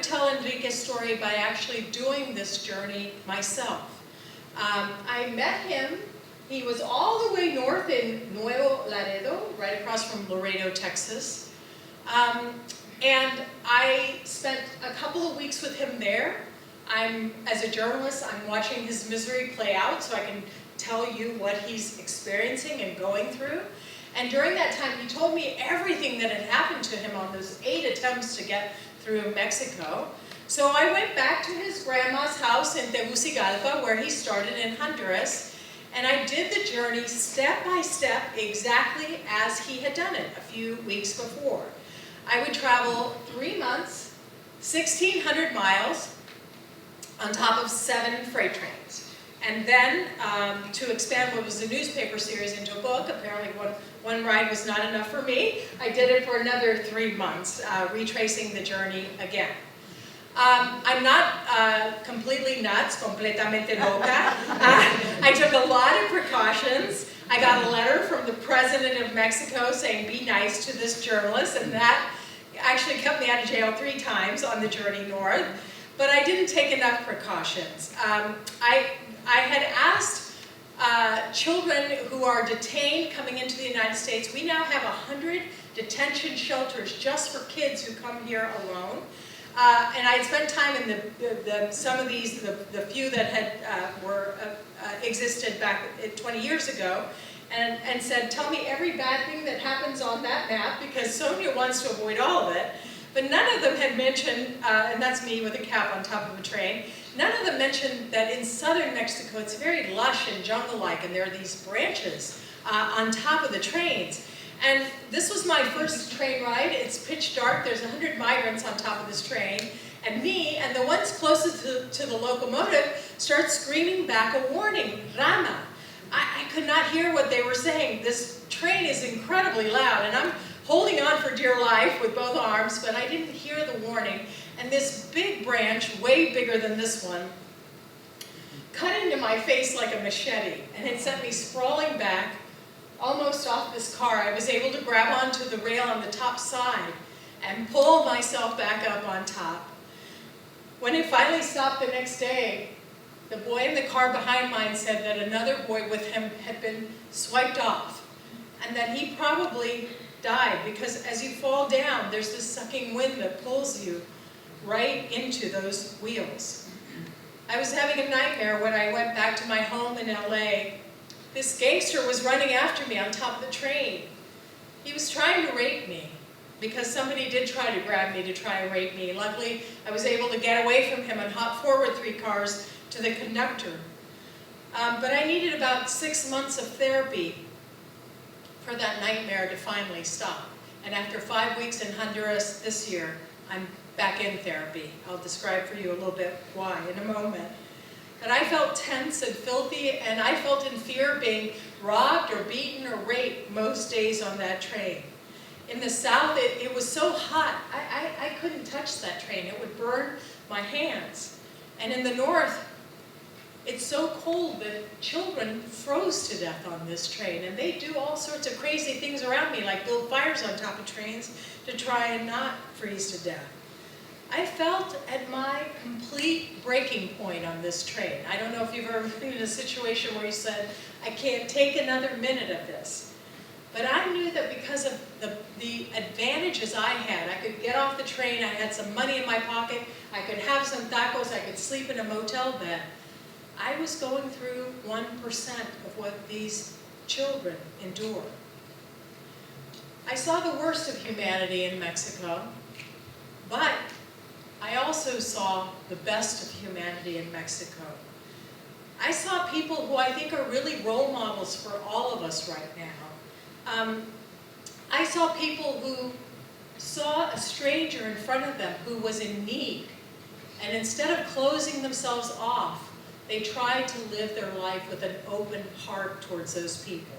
would tell Enrique's story by actually doing this journey myself. I met him. He was all the way north in Nuevo Laredo, right across from Laredo, Texas. And I spent a couple of weeks with him there. As a journalist, I'm watching his misery play out so I can tell you what he's experiencing and going through. And during that time, he told me everything that had happened to him on those 8 attempts to get through Mexico. So I went back to his grandma's house in Tegucigalpa, where he started in Honduras, and I did the journey step by step exactly as he had done it a few weeks before. I would travel 3 months, 1,600 miles, on top of 7 freight trains. And then, to expand what was a newspaper series into a book, apparently one ride was not enough for me. I did it for another 3 months, retracing the journey again. I'm not completely nuts, completamente loca. I took a lot of precautions. I got a letter from the president of Mexico saying, be nice to this journalist, and that actually kept me out of jail 3 times on the journey north. But I didn't take enough precautions. I had asked children who are detained coming into the United States. We now have 100 detention shelters just for kids who come here alone. And I had spent time in some of these, the few that had existed back 20 years ago, and said, tell me every bad thing that happens on that map, because Sonia wants to avoid all of it. But none of them had mentioned, and that's me with a cap on top of a train, none of them mentioned that in southern Mexico it's very lush and jungle-like, and there are these branches on top of the trains. And this was my first train ride. It's pitch dark. There's 100 migrants on top of this train. And me and the ones closest to the locomotive start screaming back a warning, Rana. I could not hear what they were saying. This train is incredibly loud, and I'm holding on for dear life with both arms, but I didn't hear the warning. And this big branch, way bigger than this one, cut into my face like a machete, and it sent me sprawling back, almost off this car. I was able to grab onto the rail on the top side and pull myself back up on top. When it finally stopped the next day, the boy in the car behind mine said that another boy with him had been swiped off, and that he probably died, because as you fall down, there's this sucking wind that pulls you right into those wheels. I was having a nightmare when I went back to my home in LA. This gangster was running after me on top of the train. He was trying to rape me, because somebody did try to grab me to try and rape me. Luckily, I was able to get away from him and hop forward 3 cars to the conductor. But I needed about 6 months of therapy for that nightmare to finally stop. And after 5 weeks in Honduras this year, I'm back in therapy. I'll describe for you a little bit why in a moment. But I felt tense and filthy, and I felt in fear of being robbed or beaten or raped most days on that train. In the south, it was so hot, I couldn't touch that train. It would burn my hands. And in the north, it's so cold that children froze to death on this train, and they do all sorts of crazy things around me, like build fires on top of trains to try and not freeze to death. I felt at my complete breaking point on this train. I don't know if you've ever been in a situation where you said, I can't take another minute of this. But I knew that because of the advantages I had, I could get off the train, I had some money in my pocket, I could have some tacos, I could sleep in a motel bed. I was going through 1% of what these children endure. I saw the worst of humanity in Mexico, but I also saw the best of humanity in Mexico. I saw people who I think are really role models for all of us right now. I saw people who saw a stranger in front of them who was in need, and instead of closing themselves off, they tried to live their life with an open heart towards those people.